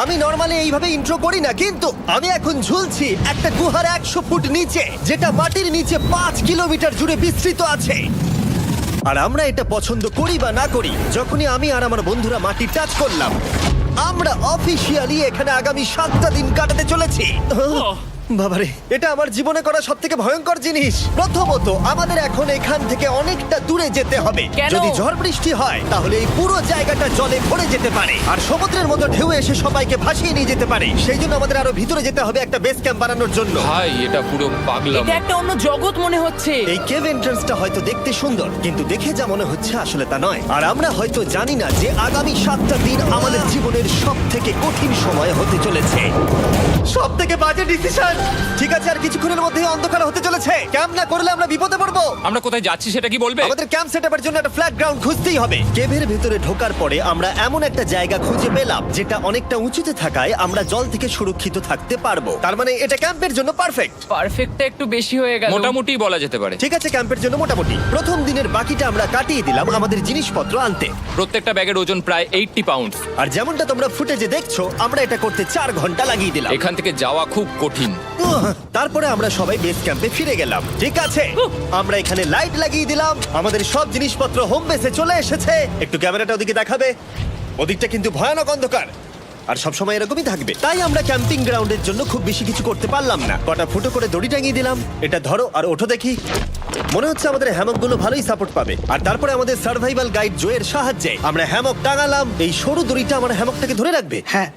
আমি নর্মালি এইভাবে ইন্ট্রো করি না, কিন্তু আমি এখন ঝুলছি একটা গুহার 100 ফুট নিচে, যেটা মাটির নিচে 5 কিলোমিটার জুড়ে বিস্তৃত আছে। আর আমরা এটা পছন্দ করি বা না করি, যখনই আমি আর আমার বন্ধুরা মাটি টাচ করলাম, আমরা অফিসিয়ালি এখানে আগামী 7টা দিন কাটাতে চলেছি। বাবারে, এটা আমার জীবনে করা সবথেকে ভয়ঙ্কর জিনিস। প্রথমত, আমাদের এখন এখান থেকে অনেকটা দূরে যেতে হবে। কেন? যদি ঝড় বৃষ্টি হয় তাহলে এই পুরো জায়গাটা জলে ভরে যেতে পারে, আর সমুদ্রের মতো ঢেউ এসে সবাইকে ভাসিয়ে নিয়ে যেতে পারে। সেই জন্য আমাদের আরো ভিতরে যেতে হবে একটা বেস ক্যাম্প বানানোর জন্য। ভাই এটা পুরো পাগলাম। এটা একটা অন্য জগৎ মনে হচ্ছে। এই কেভ এন্ট্রান্সটা হয়তো দেখতে সুন্দর, কিন্তু দেখে যা মনে হচ্ছে আসলে তা নয়। আর আমরা হয়তো জানি না যে আগামী 7টা দিন আমাদের জীবনের সব থেকে কঠিন সময় হতে চলেছে। সব থেকে বাজে ডিসিশন। ঠিক আছে, আর কিছুক্ষণের মধ্যেই অন্ধকার হতে চলেছে। ক্যাম্প না করলে আমরা বিপদে পড়বো। আমরা কোথায় যাচ্ছি সেটা কি বলবে? আমাদের ক্যাম্প সেটআপের জন্য একটা ফ্ল্যাট গ্রাউন্ড খুঁজতেই হবে। কেভের ভেতরে ঢোকার পরে আমরা এমন একটা জায়গা খুঁজে পেলাম যেটা অনেকটা উঁচুতে থাকায় আমরা জল থেকে সুরক্ষিত থাকতে পারবো। তার মানে এটা ক্যাম্পের জন্য পারফেক্ট। পারফেক্টটা একটু বেশি হয়ে গেল। মোটামুটি বলা যেতে পারে। ঠিক আছে, ক্যাম্পের জন্য মোটামুটি। প্রথম দিনের বাকিটা আমরা কাটিয়ে দিলাম আমাদের জিনিসপত্র আনতে। প্রত্যেকটা ব্যাগের ওজন প্রায় 80 পাউন্ড। আর যেমনটা তোমরা ফুটেজে দেখছো, আমরা এটা করতে 4 ঘন্টা লাগিয়ে দিলাম। এখান থেকে যাওয়া খুব কঠিন। তারপরে আমরা সবাই বেস ক্যাম্পে ফিরে গেলাম। ঠিক আছে, আমরা এখানে লাইট লাগিয়ে দিলাম। আমাদের সব জিনিসপত্র হোম বেসে চলে এসেছে। একটু ক্যামেরাটা ওদিকে দেখাবে? ওদিকটা কিন্তু ভয়ানক অন্ধকার, আর সবসময় এরকমই থাকবে। তাই আমরা ক্যাম্পিং গ্রাউন্ডের জন্য খুব বেশি কিছু করতে পারলাম না। কটা ফুটো করে দড়ি টাঙিয়ে দিলাম। এটা ধরো আর ওঠো দেখি। মনে হচ্ছে আমাদের হ্যামকগুলো ভালোই সাপোর্ট পাবে। আর তারপরে আমাদের সার্ভাইভাল গাইড জোয়ের সাহায্যে আমরা হ্যামক টাঙালাম। এই সরু দড়িটা আমার হ্যামকটাকে ধরে রাখবে। হ্যাঁ,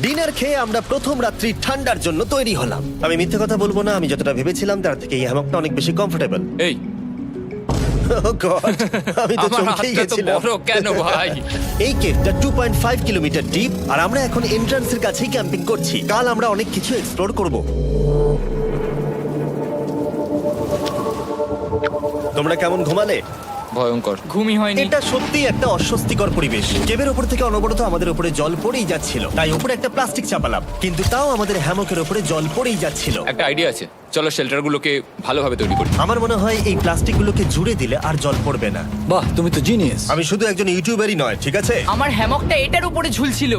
ডিনার খেয়ে আমরা প্রথম রাত্রি ঠান্ডার জন্য তৈরি হলাম। আমি মিথ্যে কথা বলবো না, আমি যতটা ভেবেছিলাম তার থেকে এই হ্যামকটা অনেক বেশি কমফোর্টেবল। এই আমি তো আমার চমকেই হাতটা তো গেছিলাম। বড় কেন ভাই? এই কেভটা 2.5 কিলোমিটার ডিপ, আর আমরা এখন এন্ট্রান্সের কাছেই ক্যাম্পিং করছি। কাল আমরা অনেক কিছু এক্সপ্লোর করব। তোমরা কেমন ঘুমালে? ভয়ঙ্কর। ঘুমই হয়নি। এটা সত্যি একটা অস্বস্তিকর পরিবেশ। কেবের উপর থেকে অনবরত আমাদের উপরে জল পড়েই যাচ্ছিল, তাই উপরে একটা প্লাস্টিক চাপালাম, কিন্তু তাও আমাদের হ্যামকের উপরে জল পড়েই যাচ্ছিল। একটা আইডিয়া আছে, চলো শেল্টারগুলোকে ভালোভাবে তৈরি করি। আমার মনে হয় এই প্লাস্টিকগুলোকে জুড়ে দিলে আর জল পড়বে না। বাহ, তুমি তো জিনিয়াস। আমি শুধু একজন ইউটিউবারই নয়, ঠিক আছে? আমার হ্যামকটা এটার উপরে ঝুলছিল।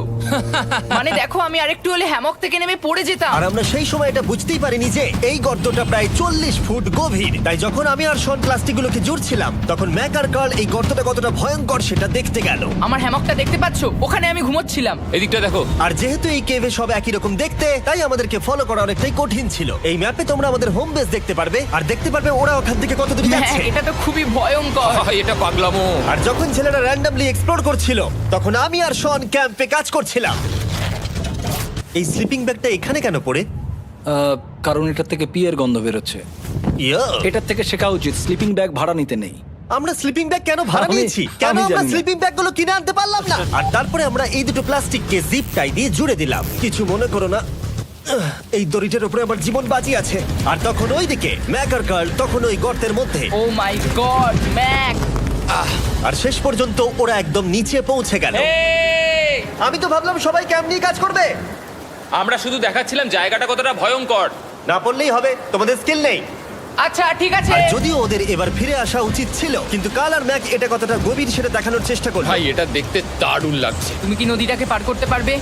মানে দেখো, আমি আরেকটু হলে হ্যামক থেকে নেমে পড়ে যেতাম। আর আমরা সেই সময় এটা বুঝতেই পারিনি যে এই গর্তটা প্রায় 40 ফুট গভীর। তাই যখন আমি আর শন প্লাস্টিকগুলোকে জুড়ছিলাম, তখন ম্যাক আর কার্ল এই গর্তটা কতটা ভয়ঙ্কর সেটা দেখতে গেল। আমার হ্যামকটা দেখতে পাচ্ছো? ওখানে আমি ঘুমোচ্ছিলাম। এদিকটা দেখো। আর যেহেতু এই কেভে সব একই রকম দেখতে, তাই আমাদেরকে ফলো করা অনেকটাই কঠিন ছিল। এই ম্যাপে তোমরা আমাদের হোম বেস দেখতে পারবে, আর দেখতে পারবে ওরা ওখান থেকে কত দূর হ্যাঁ, যাচ্ছে। এটা তো খুবই ভয়ঙ্কর। ভাই এটা পাগলামো। আর যখন ছেলেরা র্যান্ডমলি এক্সপ্লোর করছিল, তখন আমি আর শন ক্যাম্পে কাজ করছিলাম। এই স্লিপিং ব্যাগটা এখানে কেন পড়ে? কারণ এটার থেকে পিয়ের গন্ধ বেরোচ্ছে। ইয়া, এটার থেকে শেখা উচিত স্লিপিং ব্যাগ ভাড়া নিতে নেই। আমরা স্লিপিং ব্যাগ কেন ভাড়া আমি- নিয়েছি? কেন আমি আমরা জানি না। স্লিপিং ব্যাগগুলো কিনে আনতে পারলাম না? আর তারপরে আমরা এই দুটো প্লাস্টিককে জিপ টাই দিয়ে জুড়ে দিলাম। কিছু মনে করো না, এই দড়িটার উপরে আমার জীবন বাজি আছে। আর তখন ওইদিকে ম্যাক আর কার্ল তখন ওই গর্তের মধ্যে। ও মাই গড, ম্যাক! আর শেষ পর্যন্ত ওরা একদম নিচে পৌঁছে গেল। এই! আমি তো ভাবলাম সবাই ক্যাম্প নিয়ে কাজ করবে। আমরা শুধু দেখাচ্ছিলাম জায়গাটা কতটা ভয়ঙ্কর। না পড়লেই হবে, তোমাদের স্কিল নেই। আচ্ছা ঠিক আছে। আর যদিও ওদের এবার ফিরে আসা উচিত ছিল, কিন্তু কাল আর ম্যাক এটা কতটা গভীর সেটা দেখানোর চেষ্টা করলো। ভাই এটা দেখতে দারুণ লাগছে। তুমি কি নদীটাকে পার করতে পারবে?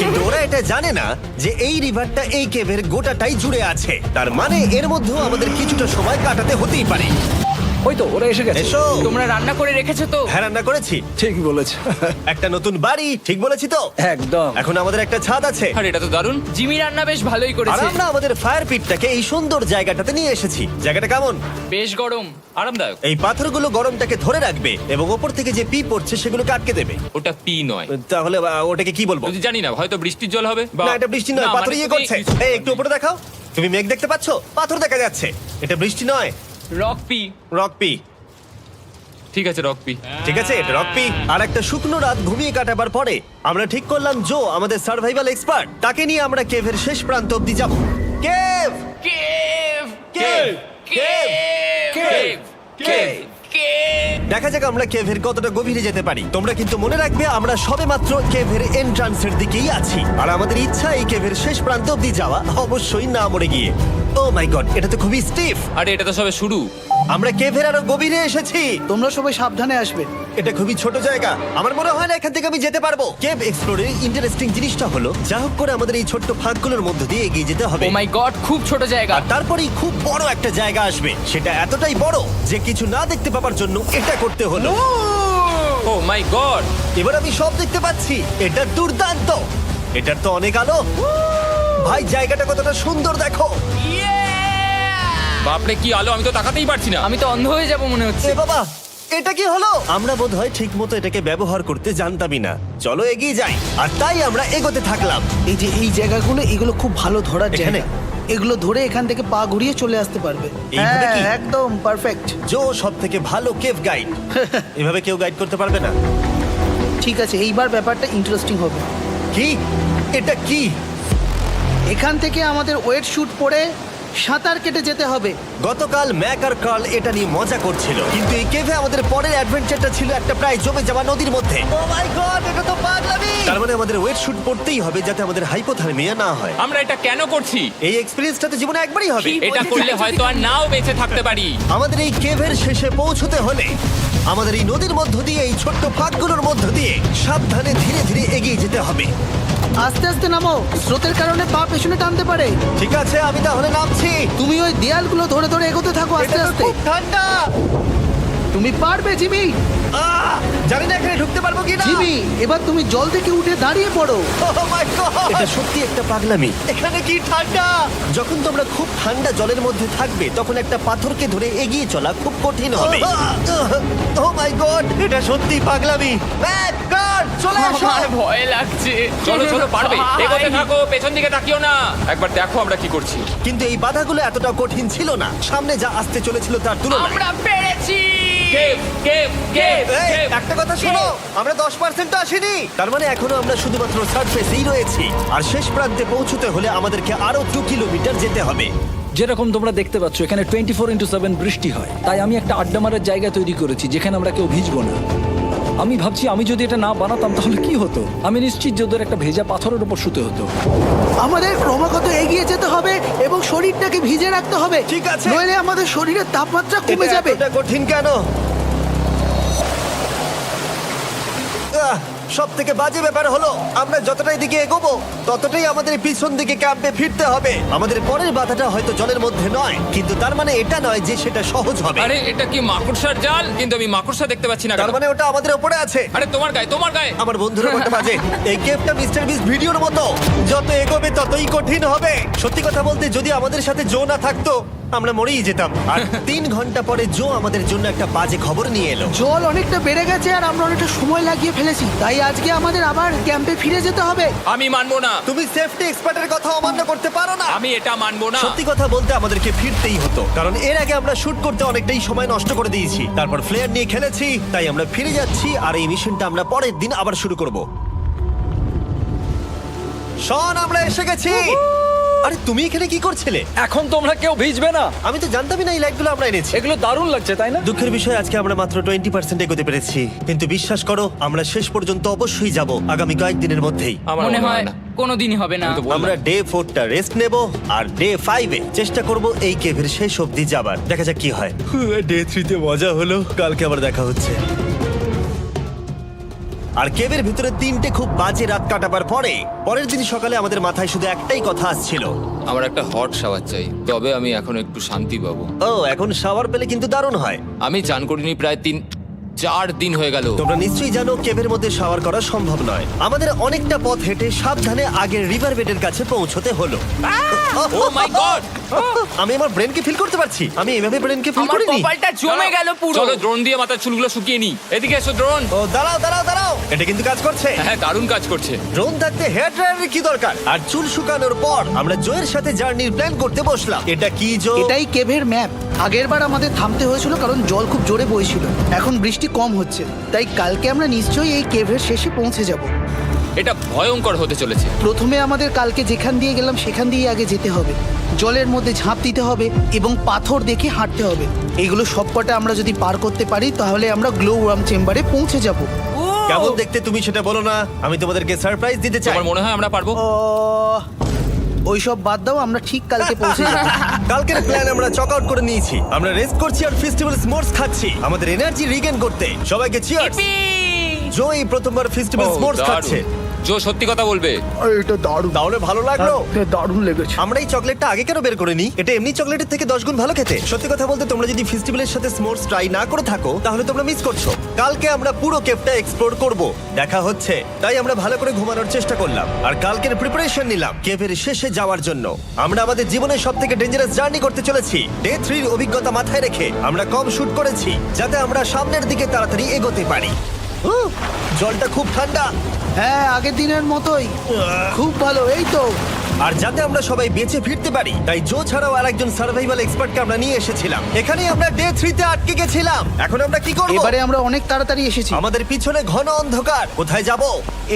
কিন্তু ওরা এটা জানে না যে এই রিভারটা এই কেভের গোটাটাই জুড়ে আছে। তার মানে এর মধ্যেও আমাদের কিছুটা সময় কাটাতে হতেই পারে। ওই তো ওরা এসে গেছে। এসো। তোমরা রান্না করে রেখেছো তো? হ্যাঁ, রান্না করেছি। ঠিক বলেছ। একটা নতুন বাড়ি, ঠিক বলেছি তো? একদম। এখন আমাদের একটা ছাদ আছে। আর এটা তো দারুণ। জিমি রান্না বেশ ভালোই আর করেছে। আমরা আমাদের ফায়ার পিটটাকে এই সুন্দর জায়গাটাতে নিয়ে এসেছি। জায়গাটা কেমন? বেশ গরম। আরামদায়ক। এই পাথরগুলো গরমটাকে ধরে রাখবে এবং ওপর থেকে যে পি পড়ছে সেগুলোকে আটকে দেবে। ওটা পি নয়। তাহলে ওটাকে কি বলবো? যদি জানি না, হয়তো বৃষ্টির জল হবে। না, এটা বৃষ্টি নয়, পাথর মানে ইয়ে তুমি করছে। এই একটু উপরে দেখাও। তুমি মেঘ দেখতে পাচ্ছো? পাথর দেখা যাচ্ছে। এটা বৃষ্টি নয়, রক পি। Rock P. ঠিক আছে, রক পি। ঠিক আছে, এটা রক পি। আর একটা শুকনো রাত ঘুমিয়ে কাটাবার পরে আমরা ঠিক করলাম জো আমাদের সার্ভাইভাল এক্সপার্ট, তাকে নিয়ে আমরা কেভের শেষ প্রান্ত অব্দি যাব। Cave, cave! Cave, cave, cave! Cave. দেখা যাক আমরা কেভের কতটা গভীরে যেতে পারি। তোমরা কিন্তু মনে রাখবে আমরা সবেমাত্র কেভের এন্ট্রান্সের দিকেই আছি, আর আমাদের ইচ্ছা এই কেভের শেষ প্রান্ত অব্দি যাওয়া, অবশ্যই না মরে গিয়ে। ও মাই গড, এটা তো খুবই স্টিফ। আরে এটা তো সবে শুরু। আমরা কেভের আরো গভীরে এসেছি। তোমরা সবাই সাবধানে আসবে। এটা খুবই ছোট জায়গা, আমার মনে হয় না এখান থেকে আমি যেতে পারবো। কেভ এক্সপ্লোরের ইন্টারেস্টিং জিনিসটা হলো যা হোক করে আমাদের এই ছোট্ট ফাঁকগুলোর মধ্য দিয়ে এগিয়ে যেতে হবে। ও মাই গড, খুব ছোট জায়গা। আর তারপরেই খুব বড় একটা জায়গা আসবে, সেটা এতটাই বড় যে কিছু না দেখতে পাওয়ার জন্য এটা করতে হলো। ও মাই গড! এবার আমি সব দেখতে পাচ্ছি, এটা দুর্দান্ত। এটার তো অনেক আলো। ভাই জায়গাটা কতটা সুন্দর দেখো। বাপরে কি আলো, আমি তো তাকাতেই পারছি না। আমি তো অন্ধ হয়ে যাব মনে হচ্ছে। এ বাবা, এটা কি হলো? আমরা বোধহয় ঠিক মতো এটাকে ব্যবহার করতে জানতামই না। চলো এগিয়ে যাই। আর তাই আমরা এগোতে থাকলাম। এই যে এই জায়গাগুলো, এগুলো খুব ভালো ধরার এখানে? জায়গা। এগুলো ধরে এখান থেকে পা ঘুরিয়ে চলে আসতে পারবে। এইভাবে কি? একদম পারফেক্ট। জো সব থেকে ভালো কেভ গাইড। এভাবে কেউ গাইড করতে পারবে না। ঠিক আছে, এইবার ব্যাপারটা ইন্টারেস্টিং হবে। কি? এটা কি? এখান থেকে আমাদের ওয়েট শুট পরে সাঁতার কেটে যেতে হবে। গতকাল ম্যাক আর কার্ল এটা নিয়ে মজা করছিল, কিন্তু এই কেভে আমাদের পরের অ্যাডভেঞ্চারটা ছিল একটা প্রায় জমে যাওয়া নদীর মধ্যে। ও মাই গড, এটা তো পাগলামি! তার মানে আমাদের ওয়েট শুট পড়তেই হবে যাতে আমাদের হাইপোথার্মিয়া না হয়। আমরা এটা কেন করছি? এই এক্সপেরিয়েন্সটা তো জীবনে একবারই হবে। কি? এটা করলে হয়তো আর নাও বেঁচে থাকতে পারি। আমাদের এই কেভের শেষে পৌঁছতে হলে আমাদের এই নদীর মধ্য দিয়ে, এই ছোট্ট ফাঁকগুলোর মধ্য দিয়ে সাবধানে ধীরে ধীরে এগিয়ে যেতে হবে। আস্তে আস্তে নামো, স্রোতের কারণে পা পেছনে টানতে পারে। ঠিক আছে, আমি তাহলে নামছি। তুমি ওই দেয়ালগুলো ধরে ধরে এগোতে থাকো আস্তে এটা তো আস্তে। খুব ঠান্ডা। তুমি পারবে জিমি। জানি না এখানে ঢুকতে পারবো কিনা। জিমি, এবার তুমি জল থেকে উঠে দাঁড়িয়ে পড়ো। Oh my God! এটা সত্যি একটা পাগলামি। এখানে কি ঠান্ডা! যখন তোমরা খুব ঠান্ডা জলের মধ্যে থাকবে তখন একটা পাথরকে ধরে এগিয়ে চলা খুব কঠিন হবে। ও মাই গড, এটা সত্যি পাগলামি। ব্যাক গার্ড, চলে আসো। আমার ভয় লাগছে। চলো চলো, পারবে। ভাই। এগোতে থাকো, পেছন দিকে তাকিও না। একবার দেখো আমরা কি করছি। কিন্তু এই বাধাগুলো এতটা কঠিন ছিল না সামনে যা আসতে চলেছিল তার তুলনায়। আমরা পেরেছি। কেভ কেভ কেভ এই, কেভ। একটা কথা শোনো, আমরা 10% আসিনি। তার মানে এখনো আমরা শুধুমাত্র সার্ফেসেই রয়েছি, আর শেষ প্রান্তে পৌঁছতে হলে আমাদেরকে আরো 2 কিলোমিটার যেতে হবে। যেরকম তোমরা দেখতে পাচ্ছ এখানে 24/7 বৃষ্টি হয়, তাই আমি একটা আড্ডা মারার জায়গা তৈরি করেছি যেখানে আমরা কেউ ভিজবো না। আমি ভাবছি আমি যদি এটা না বানাতাম তাহলে কি হতো। আমি নিশ্চিত যে ওদের একটা ভেজা পাথরের উপর শুতে হতো। আমাদের ক্রমাগত এগিয়ে যেতে হবে এবং শরীরটাকে ভিজে রাখতে হবে। ঠিক আছে। নইলে আমাদের শরীরের তাপমাত্রা কমে এটা যাবে। এতটা কঠিন কেন? সব থেকে বাজে ব্যাপার হলো আমরা যতটাই দিকে এগোবো ততটাই আমাদের পিছন দিকে ক্যাম্পে ফিরতে হবে। আমাদের পরের বাধাটা হয়তো জলের মধ্যে নয়, কিন্তু তার মানে এটা নয় যে সেটা সহজ হবে। আরে এটা কি মাকড়সার জাল? কিন্তু আমি মাকড়সা দেখতে পাচ্ছি না তার কেন? মানে ওটা আমাদের উপরে আছে। আরে তোমার গায়ে, তোমার গায়ে। আমার বন্ধুরা বলতে বাজে, এই গেমটা মিস্টার বিস ভিডিওর মতো, যত এগোবে ততই কঠিন হবে। সত্যি কথা বলতে যদি আমাদের সাথে জো না থাকতো আমরা মরেই যেতাম। আর 3 ঘন্টা পরে জো আমাদের জন্য একটা বাজে খবর নিয়ে এলো। জল অনেকটা বেড়ে গেছে আর আমরা অনেকটা সময় লাগিয়ে ফেলেছি, তাই আজকে আমাদের আবার ক্যাম্পে ফিরে যেতে হবে। আমি মানবো না। তুমি সেফটি এক্সপার্টের কথা অমান্য করতে পারো না। আমি এটা মানবো না। সত্যি কথা বলতে আমাদেরকে ফিরতেই হতো, কারণ এর আগে আমরা শুট করতে অনেকটাই সময় নষ্ট করে দিয়েছি, তারপর ফ্লেয়ার নিয়ে খেলেছি, তাই আমরা ফিরে যাচ্ছি আর এই মিশনটা আমরা পরের দিন আবার শুরু করব। শন, আমরা এসে গেছি। আরে তুমি এখানে কি করছিলে? এখন তোমরা কেউ ভিজবে না। আমি তো জানতামই না এই লাইটগুলো আমরা এনেছি। এগুলো দারুণ লাগছে তাই না? দুঃখের বিষয় আজকে আমরা মাত্র 20% এগোতে পেরেছি, কিন্তু বিশ্বাস করো আমরা শেষ পর্যন্ত অবশ্যই যাব আগামী কয়েকদিনের মধ্যেই। আমার মনে হয় না। কোনোদিনই হবে না। আমি তো বললাম। আমরা ডে 4টা রেস্ট নেব আর ডে 5-এ চেষ্টা করব এই কেভের শেষ অবধি যাবার। দেখা যাক কি হয়। ডে 3-তে মজা হলো, কালকে আবার দেখা হচ্ছে। আর কেভের ভিতরে 3টে খুব বাজে রাত কাটাবার পরে পরের দিন সকালে আমাদের মাথায় শুধু একটাই কথা আসছিল, আমার একটা হট শাওয়ার চাই, তবে আমি এখন একটু শান্তি পাবো। ও এখন শাওয়ার পেলে কিন্তু দারুণ হয়। আমি চান করিনি প্রায় 3-4 দিন হয়ে গেল। তোমরা নিশ্চয়ই জানো কেভের মধ্যে শাওয়ার করা সম্ভব নয়। আমাদের অনেকটা পথ হেঁটে সাবধানে আগের রিভার বেডের কাছে পৌঁছতে হলো। ও মাই গড! আমি আমার ব্রেনকে ফিল করতে পারছি। আমি এভাবে ব্রেনকে ফিল আমার করিনি। কপালটা জমে গেল পুরো। চলো ড্রোন দিয়ে মাথার চুলগুলো শুকিয়ে নি। এদিকে এসো ড্রোন। ও দাঁড়াও দাঁড়াও দাঁড়াও, এটা কিন্তু কাজ করছে। হ্যাঁ, দারুণ কাজ করছে। ড্রোন থাকতে হেয়ার ড্রায়ারের কি দরকার? আর চুল শুকানোর পর আমরা জয়ের সাথে জার্নির প্ল্যান করতে বসলাম। এটা কি জো? এটাই কেভের ম্যাপ। আগেরবার আমাদের থামতে হয়েছিল কারণ জল খুব জোরে বইছিল। এখন বৃষ্টি কম হচ্ছে, তাই কালকে আমরা নিশ্চয়ই এই কেভের শেষে পৌঁছে যাব। এটা ভয়ঙ্কর হতে চলেছে। প্রথমে আমাদের কালকে যেখান দিয়ে গেলাম সেখান দিয়ে আগে যেতে হবে। জলের মধ্যে ঝাঁপ দিতে হবে এবং পাথর দেখে হাঁটতে হবে। এগুলো সবকটা আমরা যদি পার করতে পারি তাহলে আমরা গ্লো ওয়ার্ম চেম্বারে পৌঁছে যাব। কেমন দেখতে তুমি সেটা বলো না, আমি তোমাদেরকে সারপ্রাইজ দিতে চাই। তোমার মনে হয় আমরা পারবো? ওইসব বাদ দাও, আমরা ঠিক কালকে পৌঁছে যাবো। কালকের প্ল্যান আমরা চক আউট করে নিয়েছি। আমরা রেস্ট করছি আর ফেস্টিভ্যাল স্মোর্স খাচ্ছি আমাদের এনার্জি রিগেন করতে। সবাইকে চিয়ার্স। Yippee! জো এই প্রথমবার ফেস্টিভ্যাল স্মোর্স খাচ্ছে। জো সত্যি কথা বলবে। এটা দারুণ, তাহলে ভালো লাগলো? দারুণ লেগেছে। আমরা এই চকলেটটা আগে কেন বের করিনি? এটা এমনি চকলেটের থেকে 10 গুণ ভালো খেতে। সত্যি কথা বলতে তোমরা যদি ফেস্টিভ্যালের সাথে স্মোর্স ট্রাই না করে থাকো তাহলে তোমরা মিস করছো। কালকে আমরা পুরো কেভটা এক্সপ্লোর করব, দেখা হচ্ছে। তাই আমরা ভালো করে ঘুমানোর চেষ্টা করলাম আর কালকের প্রিপারেশন নিলাম কেভের শেষে যাওয়ার জন্য। আমরা আমাদের জীবনের সবথেকে ডেঞ্জারাস জার্নি করতে চলেছি। ডে 3 এর অভিজ্ঞতা মাথায় রেখে আমরা কম শুট করেছি যাতে আমরা সামনের দিকে তাড়াতাড়ি এগোতে পারি। উহ, জলটা খুব ঠান্ডা। হ্যাঁ, আগের দিনের মতোই, খুব ভালো। এই তো আর যাতে আমরা সবাই বেঁচে ফিরতে পারি তাই জো ছাড়াও আরেকজন সার্ভাইভাল এক্সপার্টকে আমরা নিয়ে এসেছিলাম। এখানেই আমরা ডে 3 তে আটকে গেছিলাম। এখন আমরা কি করব? এবারে আমরা অনেক তাড়াতাড়ি এসেছি। আমাদের পিছনে ঘন অন্ধকার, কোথায় যাব?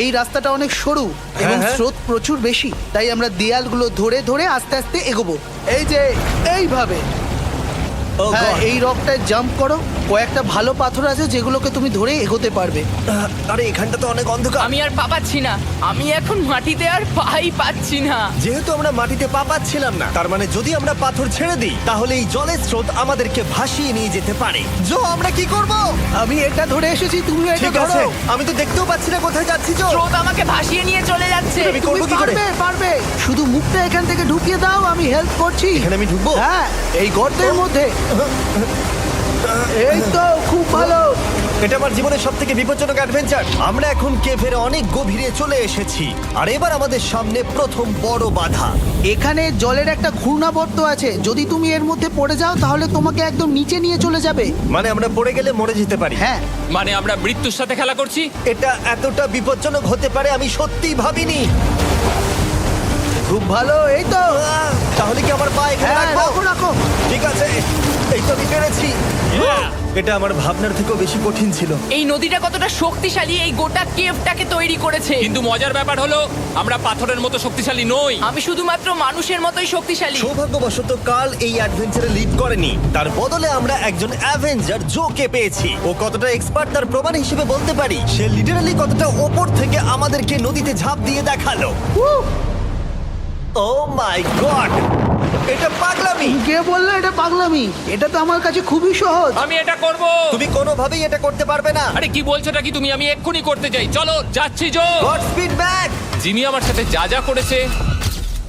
এই রাস্তাটা অনেক সরু এবং হ্যাঁ। স্রোত প্রচুর বেশি, তাই আমরা দেয়ালগুলো ধরে ধরে আস্তে আস্তে এগোবো। এই যে এইভাবে। Oh হ্যাঁ, God! এই রকটায় জাম্প করো। কয়েকটা ভালো পাথর আছে যেগুলোকে তুমি ধরে এগোতে পারবে। আরে এখানটা তো অনেক অন্ধকার। আমি আর পা পাচ্ছি না, আমি এখন মাটিতে আর পাই পাচ্ছি না। যেহেতু আমরা মাটিতে পা পাচ্ছিলাম না, তার মানে যদি আমরা পাথর ছেড়ে দিই তাহলে এই জলের স্রোত আমাদেরকে ভাসিয়ে নিয়ে যেতে পারে। জো, আমরা কি করব? আমি এটা ধরে এসেছি, তুমি এটা ঠিক আছে, ধরো। আমি তো দেখতেও পাচ্ছি না কোথায় যাচ্ছি। জো, স্রোত আমাকে ভাসিয়ে নিয়ে চলে যাচ্ছে। আমি তুমি করবো কি করে? পারবে, পারবে। শুধু মুখটা এখান থেকে ঢুকিয়ে দাও, আমি হেল্প করছি। এখানে আমি ঢুকবো? হ্যাঁ, এই গর্তের মধ্যে। এই তো, খুব ভালো। এটা আমার জীবনের সবথেকে বিপজ্জনক অ্যাডভেঞ্চার। আমরা এখন কেভের অনেক গভীরে চলে এসেছি আর এবার আমাদের সামনে প্রথম বড় বাধা। এখানে জলের একটা ঘূর্ণাবর্ত আছে, যদি তুমি এর মধ্যে পড়ে যাও তাহলে তোমাকে একদম নিচে নিয়ে চলে যাবে। মানে আমরা পড়ে গেলে মরে যেতে পারি। হ্যাঁ, মানে আমরা মৃত্যুর সাথে খেলা করছি। এটা এতটা বিপজ্জনক হতে পারে আমি সত্যিই ভাবিনি। খুব ভালো। এই তো, তাহলে কি আমার পা এখানে হ্যাঁ, রাখবো? রাখো রাখো। ঠিক আছে, এই তো আমি পেরেছি। এটা আমার ভাবনার থেকেও বেশি কঠিন ছিল। এই নদীটা কতটা শক্তিশালী এই গোটা কেভটাকে তৈরি করেছে। কিন্তু মজার ব্যাপার হলো আমরা পাথরের মতো শক্তিশালী নই। আমি শুধুমাত্র মানুষের মতোই শক্তিশালী। সৌভাগ্যবশত কার্ল এই অ্যাডভেঞ্চারে লিড করেনি, তার বদলে আমরা একজন অ্যাভেঞ্জার জোকে পেয়েছি। ও কতটা এক্সপার্ট তার প্রমাণ হিসেবে বলতে পারি। সে লিটারালি কতটা ওপর থেকে আমাদেরকে নদীতে ঝাঁপ দিয়ে দেখালো। ও মাই গড, এটা পাগলামি। কে বললো এটা পাগলামি? এটা তো আমার কাছে খুবই সহজ। আমি এটা করব। তুমি কোনোভাবেই এটা করতে পারবে না। আরে কি বলছোটা কি তুমি? আমি এক্ষুনি করতে চাই। চলো যাচ্ছি Joe. Godspeed back. Jimmy আমার সাথে যা যা করেছে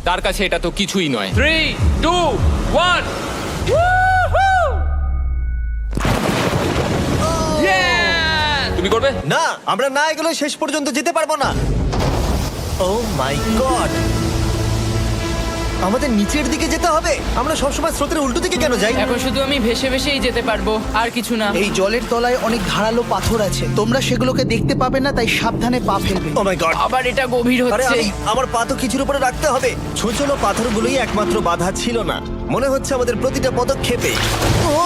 তার কাছে এটা তো কিছুই নয়। 3, 2, 1। তুমি করবে? না, আমরা না এগুলো শেষ পর্যন্ত যেতে পারবো না। ও মাই গড, আমাদের নিচের দিকে যেতে হবে। আমরা সবসময় স্রোতের উল্টো দিকে কেন যাই? এখন শুধু আমি ভেসে ভেসেই যেতে পারবো, আর কিছু না। এই জলের তলায় অনেক ধারালো পাথর আছে, তোমরা সেগুলোকে দেখতে পাবে না, তাই সাবধানে পা ফেলবে। ও মাই গড, আবার এটা গভীর আরে হচ্ছে। আমার পা তো কিছুর উপরে রাখতে হবে। ছোট পাথরগুলোই একমাত্র বাধা ছিল না, মনে হচ্ছে আমাদের প্রতিটা পদক্ষেপে। ও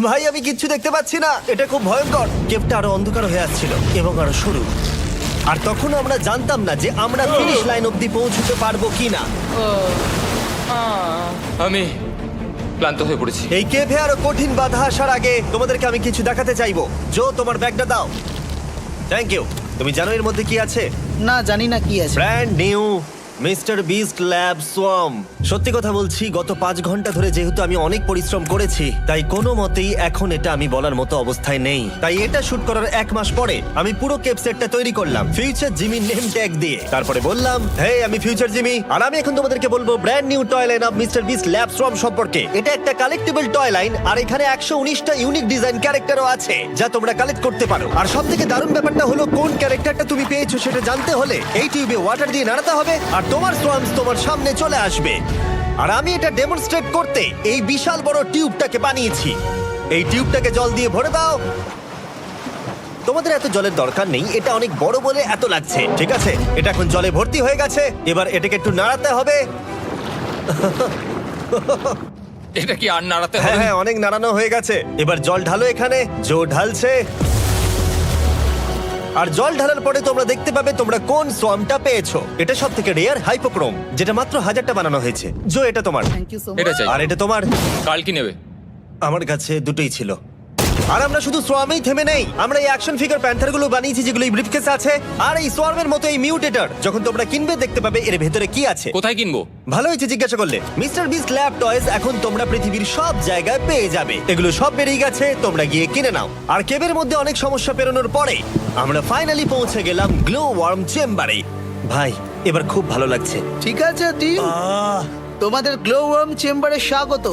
ভাই, আমি কিচ্ছু দেখতে পাচ্ছি না। এটা খুব ভয়ঙ্কর। কেভটা আরো অন্ধকার হয়ে আসছিল এবং আরো সরু। আর তখন আমরা জানতাম না যে আমরা ফিনিশ লাইন অবধি পৌঁছতে পারবো কিনা। আমি ক্লান্ত হয়ে পড়েছি। এই কেভে আরো কঠিন বাধা আসার আগে তোমাদেরকে আমি কিছু দেখাতে চাইবো। জো, তোমার ব্যাগটা দাও। Thank you. তুমি জানো এর মধ্যে কি আছে? না, জানি না কি আছে। Brand new mister beast lab swamp. সত্যি কথা বলছি, গত 5 ঘন্টা ধরে যেহেতু আমি অনেক পরিশ্রম করেছি, তাই কোনো মতেই এখন এটা আমি বলার মতো অবস্থায় নেই। তাই এটা শুট করার 1 মাস পরে আমি পুরো কেপ সেটটা তৈরি করলাম ফিউচার জিমি নেম ট্যাগ দিয়ে। তারপরে বললাম, হে, আমি ফিউচার জিমি, আর আমি এখন তোমাদেরকে বলবো brand new toy line of mister beast lab swamp সম্পর্কে। এটা একটা কালেক্টেবল টয় লাইন, আর এখানে 119টা ইউনিক ডিজাইন ক্যারেক্টারও আছে যা তোমরা কালেক্ট করতে পারো। আর সবথেকে দারুণ ব্যাপারটা হলো, কোন ক্যারেক্টারটা তুমি পেয়েছো সেটা জানতে হলে এই টিউবে ওয়াটার দিয়ে নাড়াতে হবে আর তোমার সোয়ামস তোমার সামনে চলে আসবে। আর আমি এটা ডেমনস্ট্রেট করতে এই বিশাল বড় টিউবটাকে বানিয়েছি। এই টিউবটাকে জল দিয়ে ভরে দাও। তোমাদের এত জলের দরকার নেই, এটা অনেক বড় বলে এত লাগছে। ঠিক আছে, এটা এখন জলে ভর্তি হয়ে গেছে। এবার এটাকে একটু নাড়াতে হবে। এটা কি আর নাড়াতে হ্যাঁ হবে? হ্যাঁ, অনেক নাড়ানো হয়ে গেছে। এবার জল ঢালো এখানে। জো ঢালছে। আর জল ঢালার পরে তোমরা দেখতে পাবে তোমরা কোন সোয়ামটা পেয়েছো। এটা সব থেকে রেয়ার হাইপোক্রোম, যেটা মাত্র 1000টা বানানো হয়েছে। জো, এটা তোমার। থ্যাংক ইউ সো এটা মাচ। চাই। আর এটা তোমার। কাল কি নেবে? আমার কাছে দুটোই ছিল। আর আমরা শুধু সোয়ামেই থেমে নেই, আমরা এই অ্যাকশন ফিগার প্যান্থারগুলো বানিয়েছি যেগুলো এই ব্রিফকেসে আছে, আর এই সোয়ার্মের মতো এই মিউটেটর। যখন তোমরা কিনবে দেখতে পাবে এর ভেতরে কি আছে। কোথায় কিনবো? ভালো হয়েছে জিজ্ঞাসা করলে। মিস্টার বিস্ট ল্যাব টয়েস এখন তোমরা পৃথিবীর সব জায়গায় পেয়ে যাবে। এগুলো সব বেরিয়ে গেছে, তোমরা গিয়ে কিনে নাও। আর কেবের মধ্যে অনেক সমস্যা পেরোনোর পরে আমরা ফাইনালি পৌঁছে গেলাম গ্লো ওয়ার্ম চেম্বারে। ভাই এবার খুব ভালো লাগছে। ঠিক আছে টিম, তোমাদের গ্লো ওয়ার্ম চেম্বারে স্বাগত।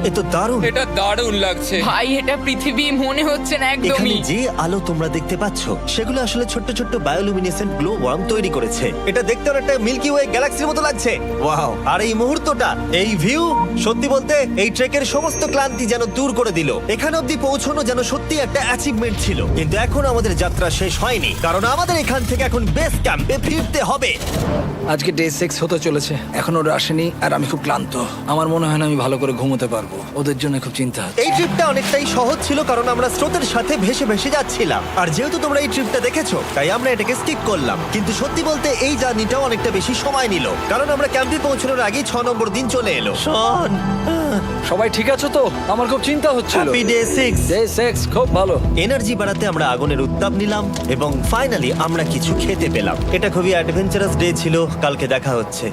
এ তো দারুণ। এটা দারুণ লাগছে। ভাই এটা পৃথিবী মনে হচ্ছে না এখানে একদমই। যে আলো তোমরা দেখতে পাচ্ছ সেগুলো আসলে ছোট্ট ছোট্ট বায়োলুমিনেসেন্ট গ্লো ওয়ার্ম তৈরি করেছে। এটা দেখতে অনেকটা মিল্কি ওয়ে গ্যালাক্সির মতো লাগছে। ওয়াও! আর এই মুহূর্তটা, এই ভিউ, সত্যি বলতে এই ট্রেকের সমস্ত ক্লান্তি যেন দূর করে দিল। এখানে অবধি পৌঁছানো যেন সত্যি একটা অ্যাচিভমেন্ট ছিল। কিন্তু এখন আমাদের যাত্রা শেষ হয়নি, কারণ আমাদের এখান থেকে এখন বেস ক্যাম্পে ফিরতে হবে। আজকে ডে 6 হতে চলেছে, এখনো ওরা আসেনি আর আমি খুব ক্লান্ত। আমার মনে হয় না আমি ভালো করে ঘুমোতে পারবো, ওদের জন্য খুব চিন্তা হচ্ছে। এই ট্রিপটা অনেকটাই সহজ ছিল কারণ আমরা স্রোতের সাথে ভেসে ভেসে যাচ্ছিলাম। আর যেহেতু তোমরা এই ট্রিপটা দেখেছো তাই আমরা এটাকে স্কিপ করলাম। কিন্তু সত্যি বলতে এই জার্নিটাও অনেকটা বেশি সময় নিল, কারণ আমরা ক্যাম্পে পৌঁছানোর আগেই 6 নম্বর দিন চলে এলো। শন, সবাই ঠিক আছে তো? আমার খুব চিন্তা হচ্ছিল। Happy day 6। ডে 6 খুব ভালো। এনার্জি বাড়াতে আমরা আগুনের উত্তাপ নিলাম এবং ফাইনালি আমরা কিছু খেতে পেলাম। এটা খুবই অ্যাডভেঞ্চারাস ডে ছিল। কালকে দেখা হচ্ছে,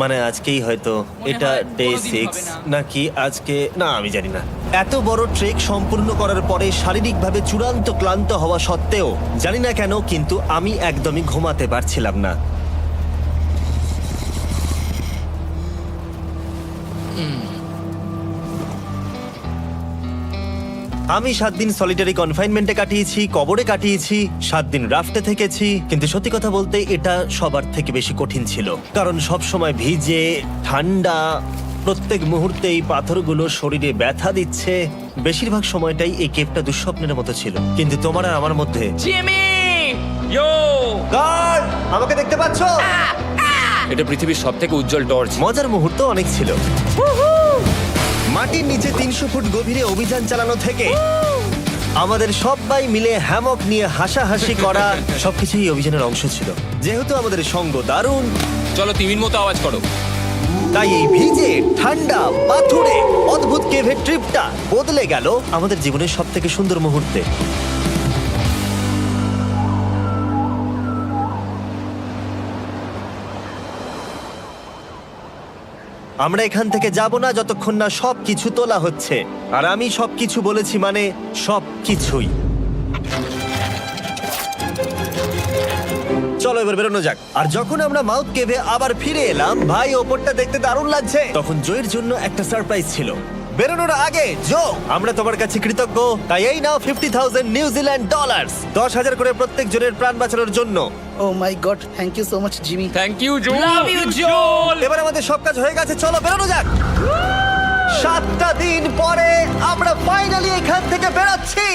মানে আজকেই হয়তো। এটা হয় ডে কোনোদিন 6 হবে না। নাকি আজকে, না আমি জানি না। এত বড় ট্রেক সম্পূর্ণ করার পরে শারীরিকভাবে চূড়ান্ত ক্লান্ত হওয়া সত্ত্বেও জানি না কেন কিন্তু আমি একদমই ঘুমাতে পারছিলাম না। আমি 7 দিন সলিটারি কনফাইনমেন্টে কাটিয়েছি, কবরে কাটিয়েছি, 7 দিন রাফটে থেকেছি। কিন্তু সত্যি কথা বলতে এটা সবার থেকে বেশি কঠিন ছিল, কারণ সব সময় ভিজে, ঠান্ডা, প্রত্যেক মুহূর্তে এই পাথরগুলো শরীরে ব্যথা দিচ্ছে। বেশিরভাগ সময়টাই এই কেপটা দুঃস্বপ্নের মতো ছিল। কিন্তু তোমার আর আমার মধ্যে জিমি! ইয়ো! গার্ড, আমাকে দেখতে পাচ্ছো? এটা পৃথিবীর সবথেকে উজ্জ্বল টর্চ। মজার মুহূর্ত অনেক ছিল। মাটির নিচে 300 ফুট গভীরে অভিযান চালানো থেকে আমাদের সবাই মিলে হ্যামক নিয়ে হাসাহাসি করা সবকিছুই অভিযানের অংশ ছিল। যেহেতু আমাদের সঙ্গ দারুণ, চলো তিমির মতো আওয়াজ করো। তাই এই ভিজে, ঠান্ডা, পাথুরে অদ্ভুত কেভের ট্রিপটা বদলে গেল আমাদের জীবনের সব থেকে সুন্দর মুহূর্তে। আমরা এখান থেকে যাব না যতক্ষণ না সবকিছু তোলা হচ্ছে। আর আমি সবকিছু বলেছি মানে সবকিছুই। চলো এবার বেরোনো যাক। আর যখন আমরা মাউথ কেভে আবার ফিরে এলাম, ভাই ওপরটা দেখতে দারুণ লাগছে। তখন জয়ের জন্য একটা সারপ্রাইজ ছিল। বেরোনোর আগে জো, আমরা তোমার কাছে কৃতজ্ঞ। তাই এই নাও $50,000 নিউজিল্যান্ড ডলার, 10,000 করে প্রত্যেক জনের প্রাণ বাঁচানোর জন্য। Oh my God, thank you so much Jimmy. Thank you Joe. Love you, Joel! এবার আমাদের সব কাজ হয়ে গেছে, চলো বেরোনো যাক। 7টা দিন পরে আমরা ফাইনালি এখান থেকে বেরোচ্ছি।